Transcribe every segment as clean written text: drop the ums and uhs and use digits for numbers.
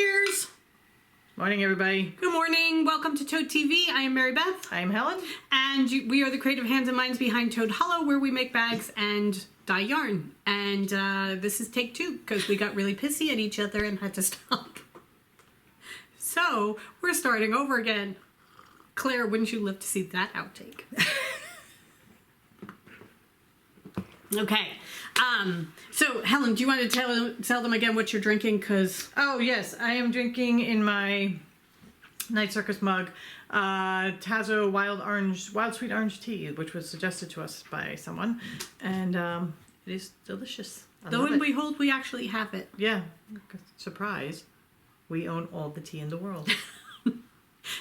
Cheers! Morning, everybody. Good morning. Welcome to Toad TV. I am Mary Beth. I am Helen. And we are the creative hands and minds behind Toad Hollow, where we make bags and dye yarn. And this is take 2, because we got really pissy at each other and had to stop. So, we're starting over again. Claire, wouldn't you love to see that outtake? Okay. So Helen, do you want to tell them again what you're drinking? Oh yes, I am drinking in my Night Circus mug Tazo wild sweet orange tea, which was suggested to us by someone, and it is delicious. The one we hold, we actually have it. Yeah, surprise! We own all the tea in the world.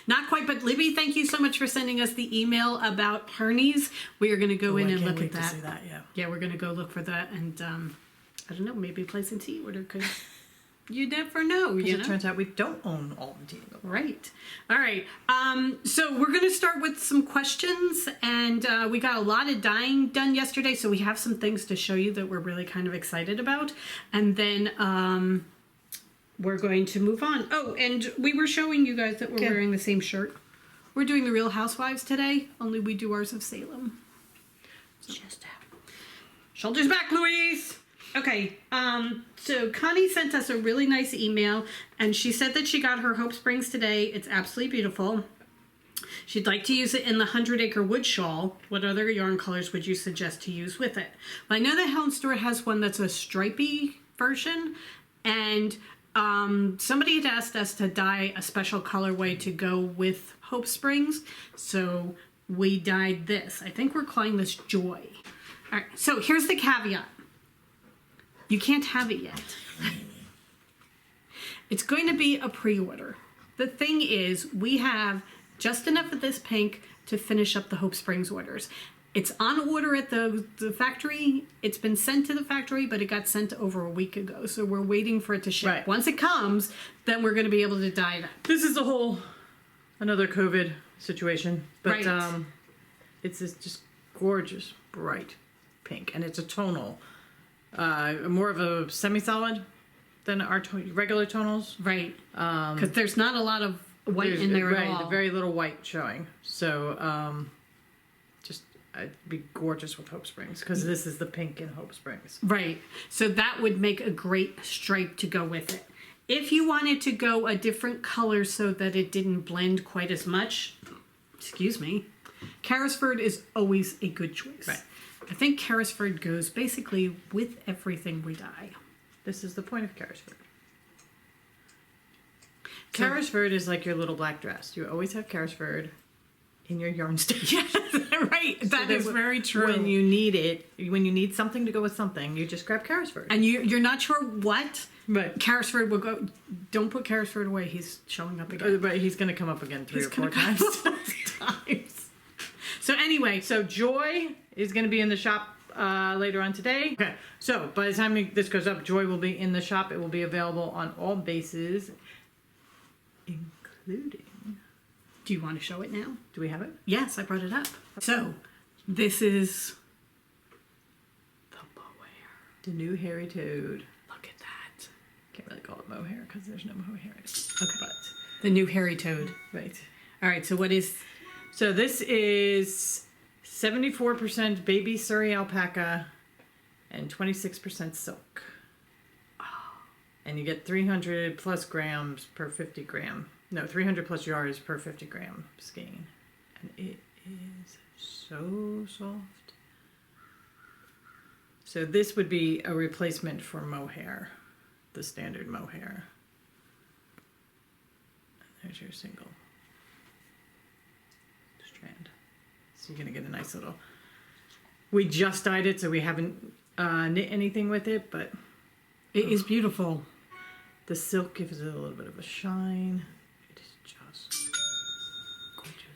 Not quite, but Libby, thank you so much for sending us the email about Hernies. We are going to go in and look at that. To see that. Yeah, we're going to go look for that, and I don't know, maybe place a tea order, because you never know. It turns out we don't own all the tea in the world. Right. All right. So we're going to start with some questions, and we got a lot of dyeing done yesterday, so we have some things to show you that we're really kind of excited about, and then we're going to move on. Oh, and we were showing you guys that we're wearing the same shirt. We're doing the Real Housewives today, only we do ours of Salem. So, just shoulders back, Louise! Okay, so Connie sent us a really nice email, and she said that she got her Hope Springs today. It's absolutely beautiful. She'd like to use it in the 100 Acre Wood Shawl. What other yarn colors would you suggest to use with it? Well, I know the Helen store has one that's a stripy version, and somebody had asked us to dye a special colorway to go with Hope Springs, so we dyed this. I think we're calling this Joy. All right, so here's the caveat. You can't have it yet. It's going to be a pre-order. The thing is, we have just enough of this pink to finish up the Hope Springs orders. It's on order at the factory. It's been sent to the factory, but it got sent over a week ago. So we're waiting for it to ship. Right. Once it comes, then we're going to be able to dye that. This is another COVID situation. But right. It's this just gorgeous, bright pink. And it's a tonal. More of a semi-solid than our regular tonals. Right. Because there's not a lot of white in there at all. Right, very little white showing. So it'd be gorgeous with Hope Springs, because this is the pink in Hope Springs. Right. So that would make a great stripe to go with it. If you wanted to go a different color so that it didn't blend quite as much, excuse me, Carrisford is always a good choice. Right. I think Carrisford goes basically with everything we dye. This is the point of Carrisford. Carrisford is like your little black dress. You always have Carrisford in your yarn station. Yes, right. That is very true. When you need it, when you need something to go with something, you just grab Carrisford. And you're not sure what, but Carrisford will go. Don't put Carrisford away. He's showing up again. But he's going to come up again 3 or 4 times. So anyway, so Joy is going to be in the shop later on today. Okay. So by the time this goes up, Joy will be in the shop. It will be available on all bases, including. Do you want to show it now? Do we have it? Yes, I brought it up. So, this is the mohair. The new hairy toad. Look at that. Can't really call it mohair because there's no mohair in it. Okay. But the new hairy toad. Right. All right, so what is... So this is 74% baby Surrey alpaca and 26% silk. Oh. And you get 300 plus grams per 50 gram. No, 300 plus yards per 50 gram skein. And it is so soft. So this would be a replacement for mohair, the standard mohair. And there's your single strand. So you're going to get a nice little... We just dyed it, so we haven't knit anything with it, but... It is beautiful. The silk gives it a little bit of a shine.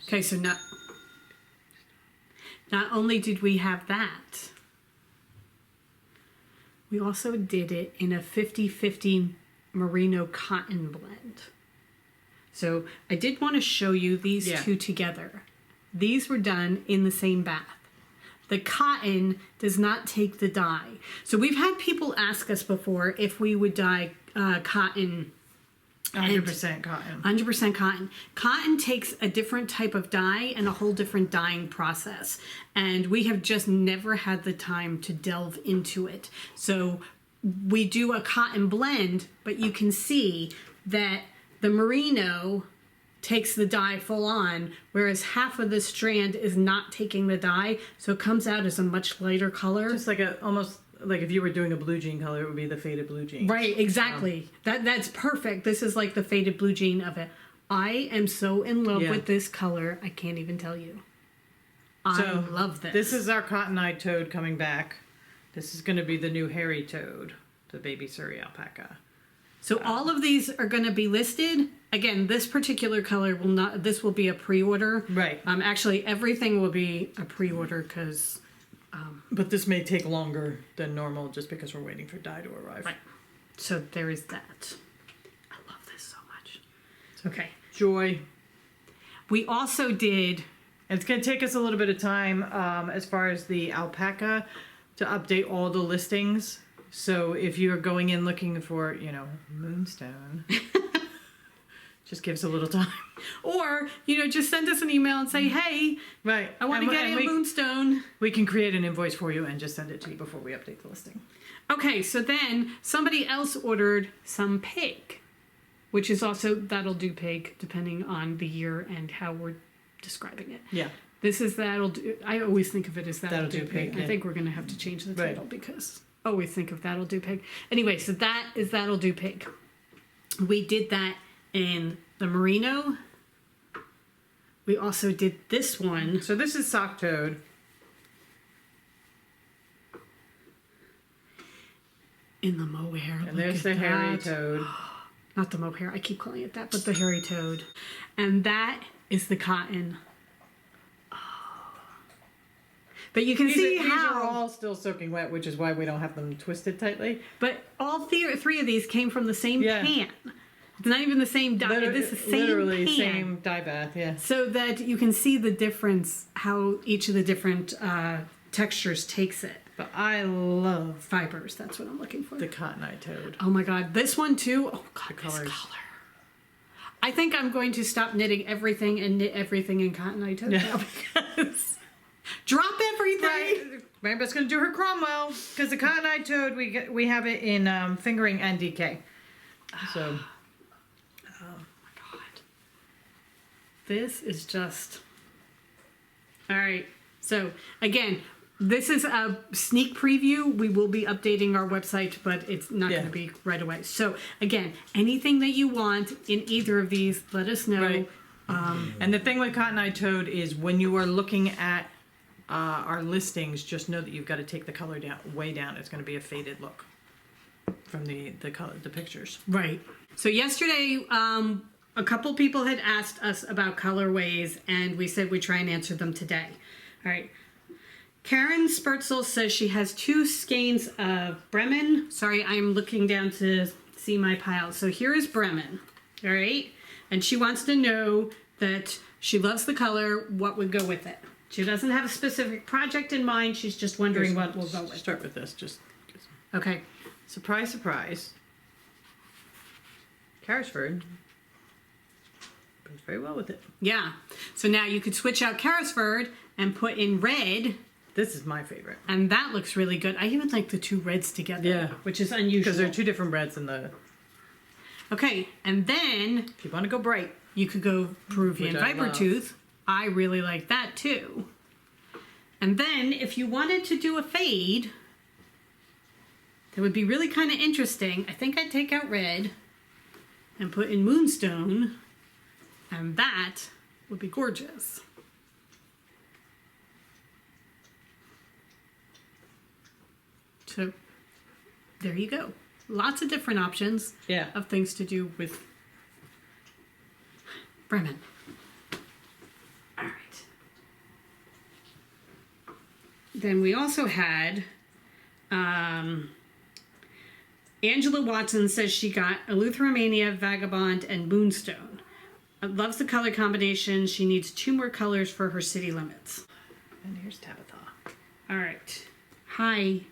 Okay, so not only did we have that, we also did it in a 50-50 merino cotton blend. So I did want to show you these two together. These were done in the same bath. The cotton does not take the dye. So we've had people ask us before if we would dye cotton 100% cotton. 100% cotton. Cotton takes a different type of dye and a whole different dyeing process. And we have just never had the time to delve into it. So we do a cotton blend, but you can see that the merino takes the dye full on, whereas half of the strand is not taking the dye. So it comes out as a much lighter color. Just like almost like if you were doing a blue jean color, it would be the faded blue jean. Right, exactly. That's perfect. This is like the faded blue jean of it. I am so in love with this color, I can't even tell you. I love this. This is our cotton-eyed toad coming back. This is going to be the new hairy toad, the baby Surrey alpaca. So all of these are going to be listed. Again, this particular color will not. This will be a pre-order. Right. Actually, everything will be a pre-order because. But this may take longer than normal just because we're waiting for dye to arrive. Right. So there is that. I love this so much. Okay. Joy. We also did. It's going to take us a little bit of time as far as the alpaca to update all the listings. So if you're going in looking for, moonstone, just give us a little time. Or, just send us an email and say, hey, right, I want to get a moonstone. We can create an invoice for you and just send it to you before we update the listing. Okay, so then somebody else ordered some pig, which is also, that'll do pig, depending on the year and how we're describing it. Yeah. This is that'll do, I always think of it as that'll do pig. Yeah. I think we're going to have to change the title because I always think of that'll do pig. Anyway, so that is that'll do pig. We did that in the merino. We also did this one. So this is sock toad. In the mohair. And there's the hairy toad. Not the mohair, I keep calling it that, but the hairy toad. And that is the cotton. But you can see how... These are all still soaking wet, which is why we don't have them twisted tightly. But all three of these came from the same pan. It's not even the same dye. This is the same literally pan. Same dye bath, yeah. So that you can see the difference, how each of the different textures takes it. But I love Fibers, that's what I'm looking for. the cotton-eyed toad. Oh my god, this one too. Oh god, The this colors. color. I think I'm going to stop knitting everything and knit everything in cotton-eyed toad now because... Drop everything. Right. Mary's going to do her Cromwell because the cotton-eyed toad we have it in fingering and DK. So, oh my god, this is just all right. So again, this is a sneak preview. We will be updating our website, but it's not going to be right away. So again, anything that you want in either of these, let us know. Right. And the thing with cotton-eyed toad is when you are looking at our listings, just know that you've got to take the color way down. It's going to be a faded look from the pictures. Right. So yesterday, a couple people had asked us about colorways, and we said we'd try and answer them today. All right. Karen Spurtzel says she has 2 skeins of Bremen. Sorry, I'm looking down to see my pile. So here is Bremen. All right. And she wants to know that she loves the color. What would go with it? She doesn't have a specific project in mind. She's just wondering what will go with. Start with this. Just okay. Surprise, surprise. Carrisford goes very well with it. Yeah. So now you could switch out Carrisford and put in red. This is my favorite. And that looks really good. I even like the 2 reds together. Yeah. Which is unusual. Because there are 2 different reds in the... Okay. And then... If you want to go bright. You could go Peruvian Viper Tooth. I really like that too. And then if you wanted to do a fade, that would be really kind of interesting. I think I'd take out red and put in Moonstone, and that would be gorgeous. So there you go. Lots of different options of things to do with Bremen. All right. Then we also had Angela Watson says she got Eleutheromania, Vagabond, and Moonstone. Loves the color combination. She needs 2 more colors for her city limits. And here's Tabitha. All right. Hi.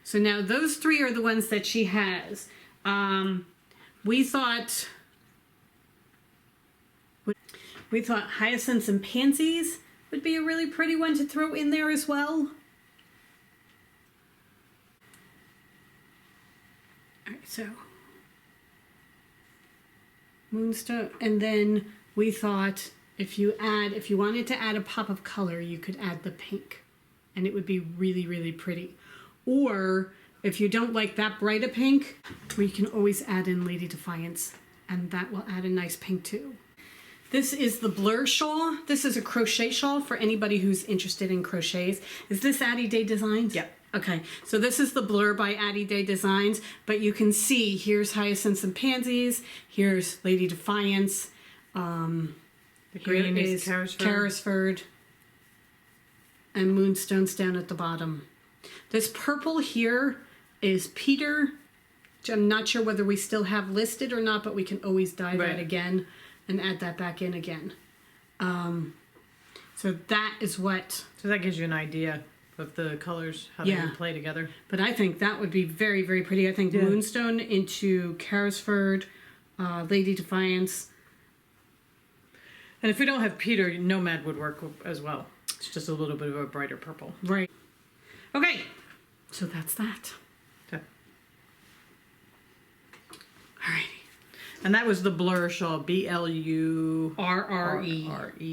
So now those 3 are the ones that she has. we thought hyacinths and pansies would be a really pretty one to throw in there as well. All right, so moonstone, and then we thought if you wanted to add a pop of color, you could add the pink, and it would be really, really pretty. Or if you don't like that bright a pink, we can always add in Lady Defiance, and that will add a nice pink too. This is the Blur Shawl. This is a crochet shawl for anybody who's interested in crochets. Is this Addie Day Designs? Yep. Okay, so this is the Blur by Addie Day Designs, but you can see here's Hyacinths and Pansies, here's Lady Defiance, the green is Carrisford, and Moonstones down at the bottom. This purple here is Peter, which I'm not sure whether we still have listed or not, but we can always dye that again and add that back in again. So that is what... So that gives you an idea of the colors, how they would play together. But I think that would be very, very pretty. I think Moonstone into Carrisford, Lady Defiance. And if we don't have Peter, Nomad would work as well. It's just a little bit of a brighter purple. Right. Okay, so that's that. Okay. Alrighty. And that was the Blur Shawl, BLURRE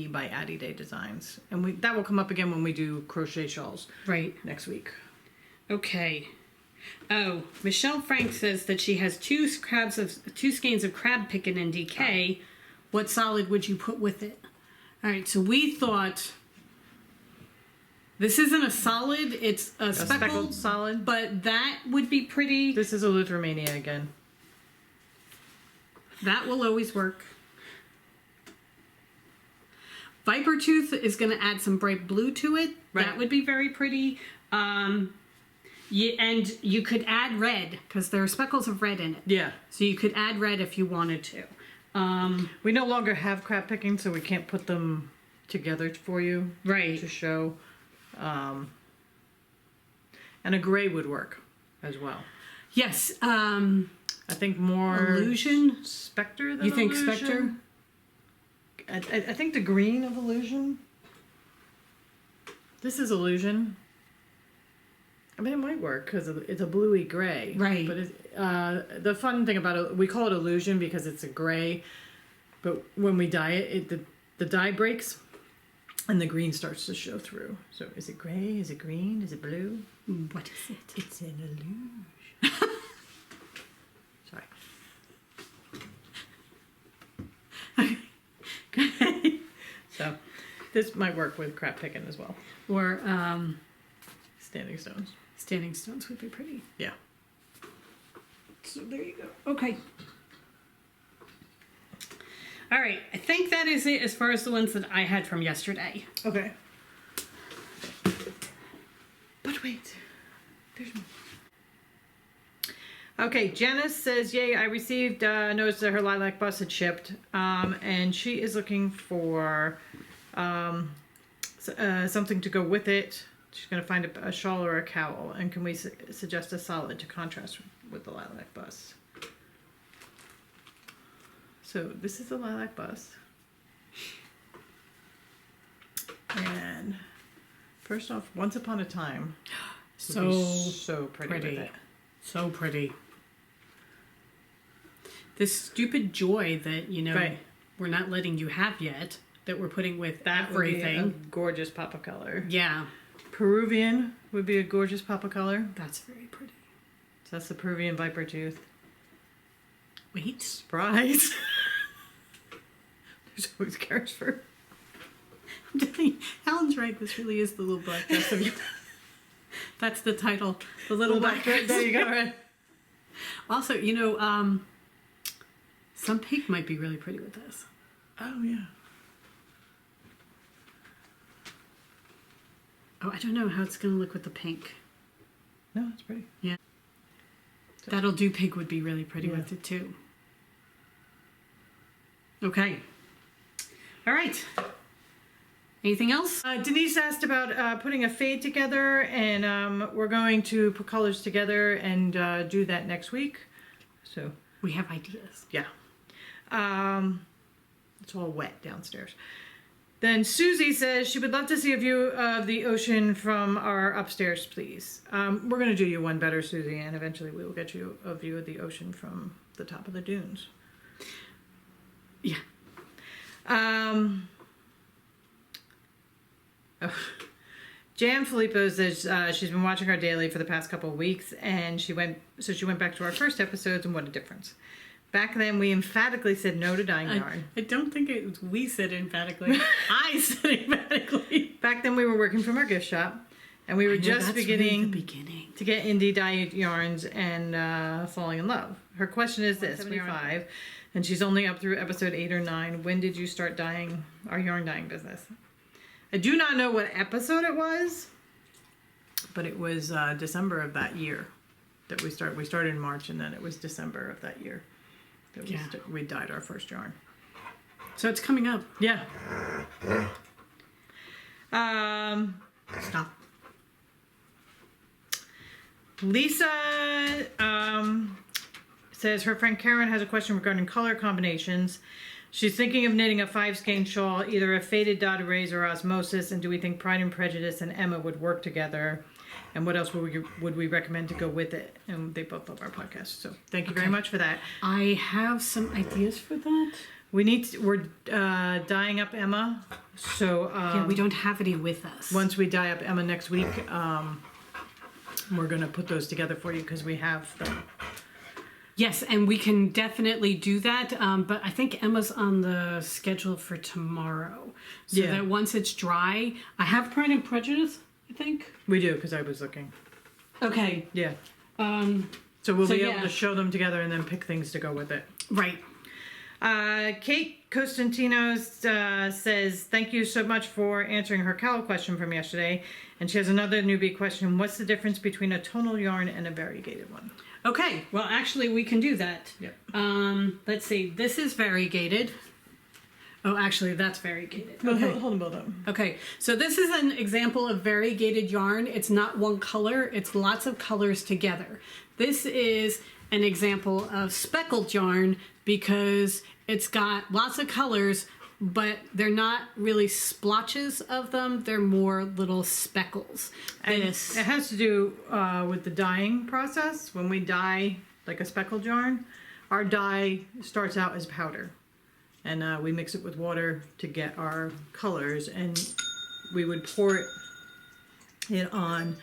by Addie Day Designs. And that will come up again when we do crochet shawls. Right. Next week. Okay. Oh, Michelle Frank says that she has two skeins of crab pickin' and DK. What solid would you put with it? All right, so we thought this isn't a solid; it's a speckled solid, but that would be pretty. This is a Luthermania again. That will always work. Viper Tooth is going to add some bright blue to it. Right. That would be very pretty. And you could add red because there are speckles of red in it. Yeah. So you could add red if you wanted to. We no longer have crab picking, so we can't put them together for you. Right. To show. And a gray would work as well. Yes. I think more Illusion? Spectre than You think Illusion. Spectre? I think the green of Illusion. This is Illusion. I mean, it might work because it's a bluey gray. Right. But the fun thing about it, we call it Illusion because it's a gray. But when we dye it, the dye breaks and the green starts to show through. So is it gray? Is it green? Is it blue? What is it? It's an illusion. Sorry. Okay. So this might work with crab picking as well. Or standing stones. Standing stones would be pretty. Yeah. So there you go. Okay. All right. I think that is it as far as the ones that I had from yesterday. Okay. But wait. There's more. Okay, Janice says, yay, I received notice that her Lilac Bus had shipped, and she is looking for something to go with it. She's going to find a shawl or a cowl, and can we suggest a solid to contrast with the Lilac Bus? So this is the Lilac Bus. And first off, Once Upon a Time. So pretty with it. So pretty. This stupid joy that, we're not letting you have yet, that we're putting with that everything. Would be a gorgeous pop of color. Yeah. Peruvian would be a gorgeous pop of color. That's very pretty. So that's the Peruvian Viper Tooth. Wait. Surprise. There's always Carrisford. I'm telling you, Helen's right. This really is the little black dress of you. That's the title. The little black dress. There you go. Right. Also, some pink might be really pretty with this. Oh, yeah. Oh, I don't know how it's going to look with the pink. No, it's pretty. Yeah. That'll do pink would be really pretty with it, too. Okay. All right. Anything else? Denise asked about putting a fade together, and we're going to put colors together and do that next week. So We have ideas. Yeah. It's all wet downstairs. Then Susie says she would love to see a view of the ocean from our upstairs, please. We're going to do you one better, Susie, and eventually we will get you a view of the ocean from the top of the dunes. Yeah. Jan Filippo says she's been watching our daily for the past couple of weeks, and she went back to our first episodes, and what a difference. Back then, we emphatically said no to dyeing yarn. I don't think it was we said emphatically. I said emphatically. Back then, we were working from our gift shop, and we were just beginning to get indie dye yarns and falling in love. Her question is this: we're 5, and she's only up through episode 8 or 9. When did you start dyeing our yarn dyeing business? I do not know what episode it was, but it was December of that year that we started. We started in March, and then it was December of that year that we dyed our first yarn. So it's coming up. Yeah. Stop. Lisa says her friend Karen has a question regarding color combinations. She's thinking of knitting a 5-skein shawl, either a faded dotted rays or osmosis, and do we think Pride and Prejudice and Emma would work together? And what else would we recommend to go with it? And they both love our podcast, so thank you very much for that. I have some ideas for that. We're dyeing up Emma, so We don't have any with us. once we dye up Emma next week, we're gonna put those together for you because we have them. Yes, and we can definitely do that. But I think Emma's on the schedule for tomorrow, so that once it's dry, I have Pride and Prejudice. I think We do because I was looking. Okay. Yeah. So we'll be able to show them together and then pick things to go with it. Right. Kate Costantino says, thank you so much for answering her cowl question from yesterday. And she has another newbie question. What's the difference between a tonal yarn and a variegated one? Okay. Well, actually, we can do that. Yeah. Let's see. This is variegated. Oh, actually, that's variegated. Okay. Hold them both up. Okay, so this is an example of variegated yarn. It's not one color, it's lots of colors together. This is an example of speckled yarn because it's got lots of colors, but they're not really splotches of them. They're more little speckles. And it has to do with the dyeing process. When we dye like a speckled yarn, our dye starts out as powder. And we mix it with water to get our colors, and we would pour it on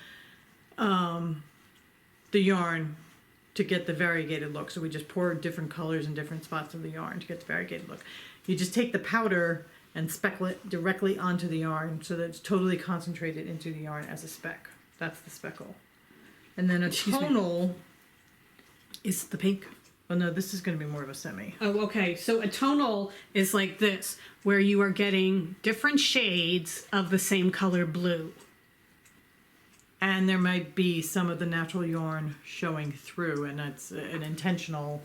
the yarn to get the variegated look. So we just pour different colors in different spots of the yarn to get the variegated look. You just take the powder and speckle it directly onto the yarn so that it's totally concentrated into the yarn as a speck. That's the speckle. And then a tonal is the pink. Oh no, this is going to be more of a semi. Oh, okay. So a tonal is like this, where you are getting different shades of the same color blue. And there might be some of the natural yarn showing through, and that's an intentional,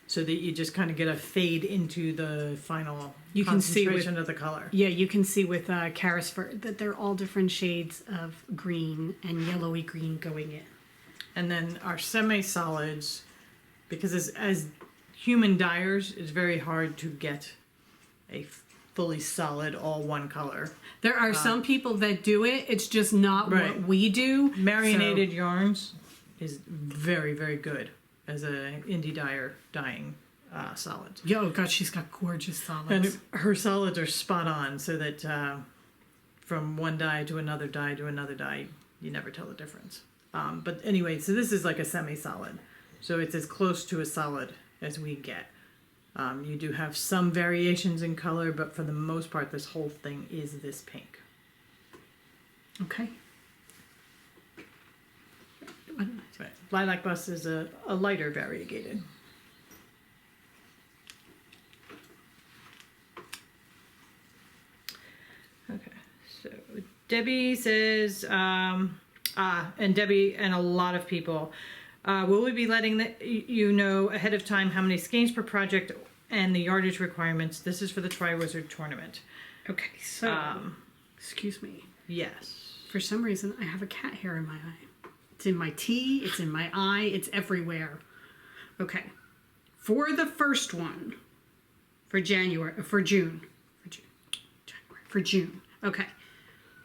so that you just kind of get a fade into the final concentration of the color. Yeah, you can see with Carrisford that they're all different shades of green and yellowy green going in. And then our semi-solids, because as human dyers, it's very hard to get a fully solid, all one color. There are some people that do it. It's just not what we do. Marinated yarns is very, very good as an indie dyer dyeing solids. Yo, God, she's got gorgeous solids. And her solids are spot on, so that from one dye to another dye to another dye, you never tell the difference. But anyway, so this is like a semi-solid. So it's as close to a solid as we get. You do have some variations in color, but for the most part, this whole thing is this pink. Okay. Right. Lilac Bus is a lighter variegated. Okay, so Debbie says, and Debbie and a lot of people, will we be letting you know ahead of time how many skeins per project and the yardage requirements? This is for the Triwizard Tournament. Okay, so, excuse me. Yes. For some reason, I have a cat hair in my eye. It's in my tea, it's in my eye, it's everywhere. Okay. for the first one, for June. Okay.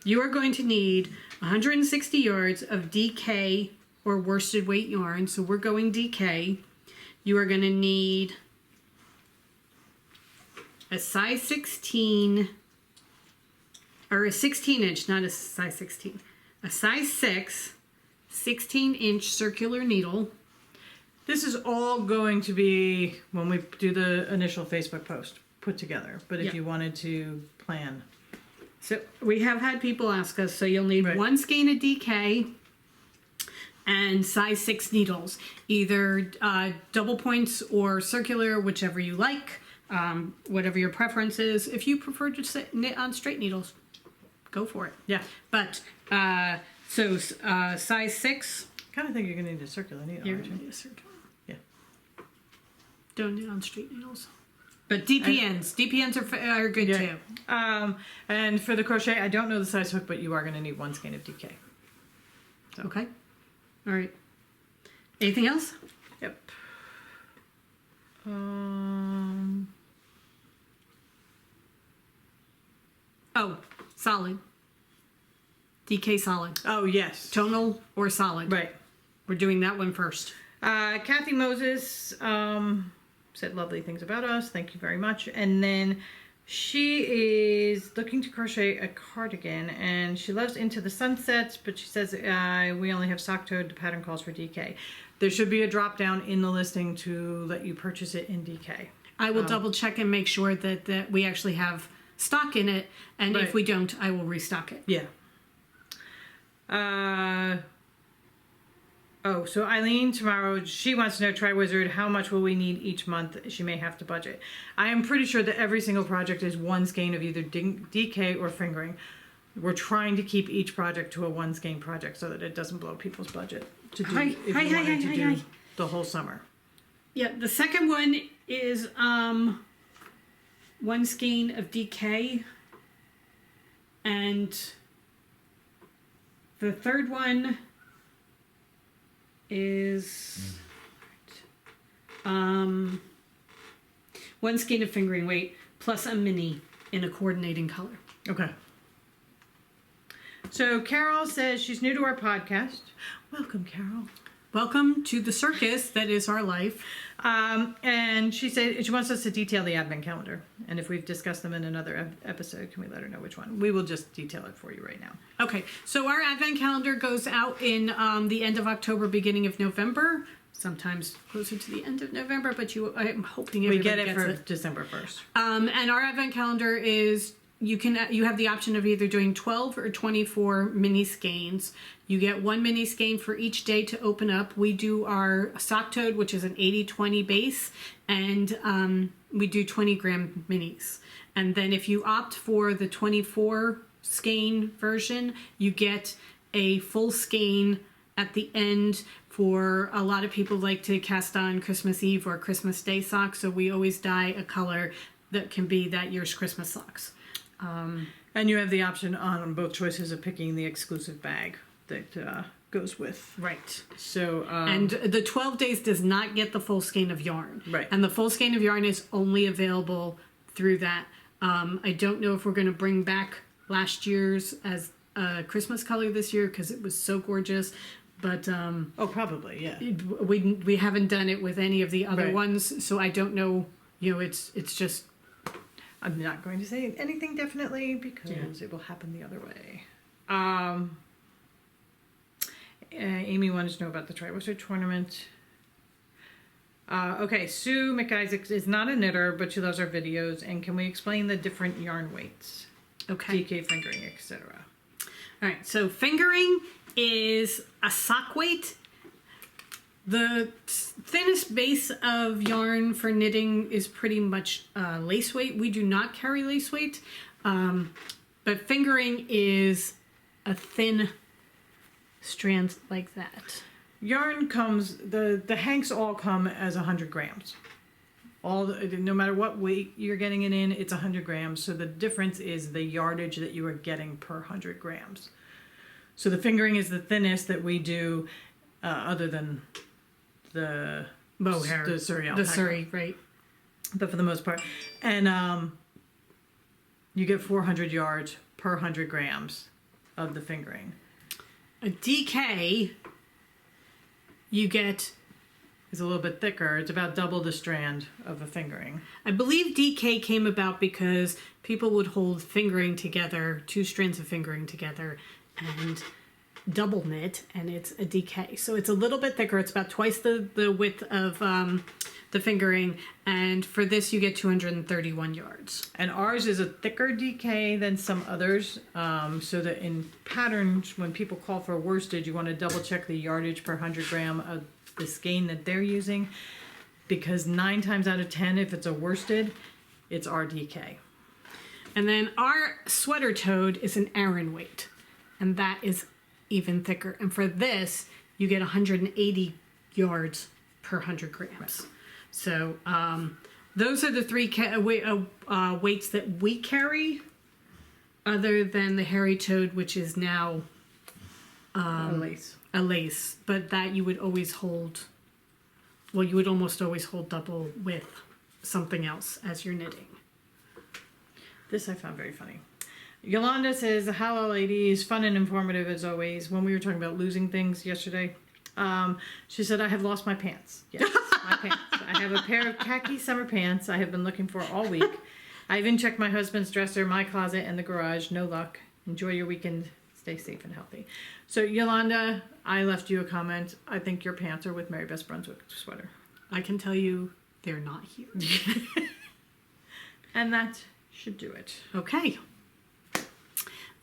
You are going to need 160 yards of DK or worsted weight yarn. So we're going DK. You are going to need a size 16, or a 16 inch, not a size 16, a size 6, 16-inch circular needle. This is all going to be when we do the initial Facebook post put together. But if you wanted to plan. So we have had people ask us, so you'll need one skein of DK and size 6 needles, either double points or circular, whichever you like, whatever your preference is. If you prefer to knit on straight needles, go for it. Yeah. But size 6. Kind of think you're going to need a circular needle. You're going to need a circular. Yeah. Don't knit on straight needles. But DPNs are good too. And for the crochet, I don't know the size hook, but you are going to need one skein of DK. So. Okay. All right. Anything else? Yep. Oh, solid. DK solid. Oh, yes. Tonal or solid. Right. We're doing that one first. Kathy Moses said lovely things about us. Thank you very much. And then she is looking to crochet a cardigan, and she loves Into the Sunsets, but she says we only have sock-toed. The pattern calls for DK. There should be a drop-down in the listing to let you purchase it in DK. I will double check and make sure that we actually have stock in it, and if we don't, I will restock it. Yeah. So Eileen tomorrow, she wants to know, Triwizard, how much will we need each month? She may have to budget. I am pretty sure that every single project is one skein of either DK or fingering. We're trying to keep each project to a one skein project so that it doesn't blow people's budget to do if you wanted to do the whole summer. Yeah, the second one is one skein of DK, and the third one is one skein of fingering weight plus a mini in a coordinating color. Okay. So Carol says she's new to our podcast. Welcome, Carol. Welcome to the circus that is our life. And she said she wants us to detail the advent calendar. And if we've discussed them in another episode, can we let her know which one? We will just detail it for you right now. Okay, so our advent calendar goes out in the end of October, beginning of November. Sometimes closer to the end of November, but I'm hoping everybody we get it gets for December 1st. And our advent calendar is you have the option of either doing 12 or 24 mini skeins. You get one mini skein for each day to open up. We do our sock toed, which is an 80-20 base, and we do 20 gram minis. And then if you opt for the 24 skein version, you get a full skein at the end. For a lot of people like to cast on Christmas Eve or Christmas Day socks, so we always dye a color that can be that year's Christmas socks. And you have the option on both choices of picking the exclusive bag that goes with. Right. So and the 12 days does not get the full skein of yarn. Right. And the full skein of yarn is only available through that. I don't know if we're going to bring back last year's as a Christmas color this year because it was so gorgeous. But probably, yeah. We haven't done it with any of the other ones, so I don't know. It's just. I'm not going to say anything definitely because it will happen the other way. Amy wanted to know about the Triwizard Tournament. Okay, Sue McIsaac is not a knitter, but she loves our videos. And can we explain the different yarn weights? Okay. DK fingering, etc. All right, so fingering is a sock weight. The thinnest base of yarn for knitting is pretty much lace weight. We do not carry lace weight, but fingering is a thin strand like that. Yarn comes, the hanks all come as 100 grams. No matter what weight you're getting it in, it's 100 grams. So the difference is the yardage that you are getting per 100 grams. So the fingering is the thinnest that we do, other than the mohair. The Surrey The alpaca. Surrey, right. But for the most part. And you get 400 yards per 100 grams of the fingering. A DK, you get, It's a little bit thicker. It's about double the strand of a fingering. I believe DK came about because people would hold fingering together, 2 strands of fingering together, and double knit, and it's a DK. So it's a little bit thicker. It's about twice the width of the fingering, and for this you get 231 yards. And ours is a thicker DK than some others, so that in patterns, when people call for worsted, you want to double check the yardage per 100 gram of the skein that they're using, because 9 times out of 10, if it's a worsted, it's our DK. And then our sweater toed is an Aran weight, and that is even thicker. And for this, you get 180 yards per 100 grams. Right. So those are the 3 weights that we carry, other than the hairy toad, which is now A lace. a lace, but that you would always hold, well, you would almost always hold double with something else as you're knitting. This I found very funny. Yolanda says, hello ladies, fun and informative as always. When we were talking about losing things yesterday, she said, I have lost my pants. Yes, my pants. I have a pair of khaki summer pants I have been looking for all week. I even checked my husband's dresser, my closet, and the garage. No luck. Enjoy your weekend. Stay safe and healthy. So Yolanda, I left you a comment. I think your pants are with Mary Beth Brunswick sweater. I can tell you they're not here. And that should do it. Okay.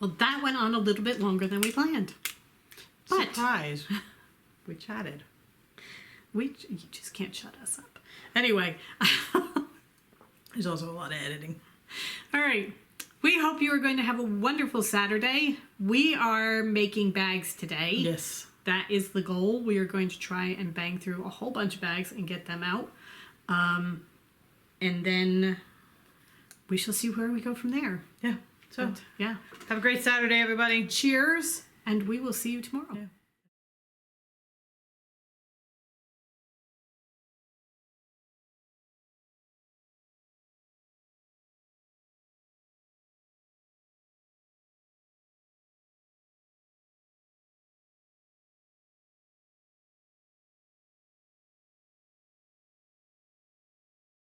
Well, that went on a little bit longer than we planned. But Surprise. We chatted. you just can't shut us up. Anyway. There's also a lot of editing. All right. We hope you are going to have a wonderful Saturday. We are making bags today. Yes. That is the goal. We are going to try and bang through a whole bunch of bags and get them out. And then we shall see where we go from there. Yeah. So But, yeah. have a great Saturday, everybody. Cheers, and we will see you tomorrow. Yeah.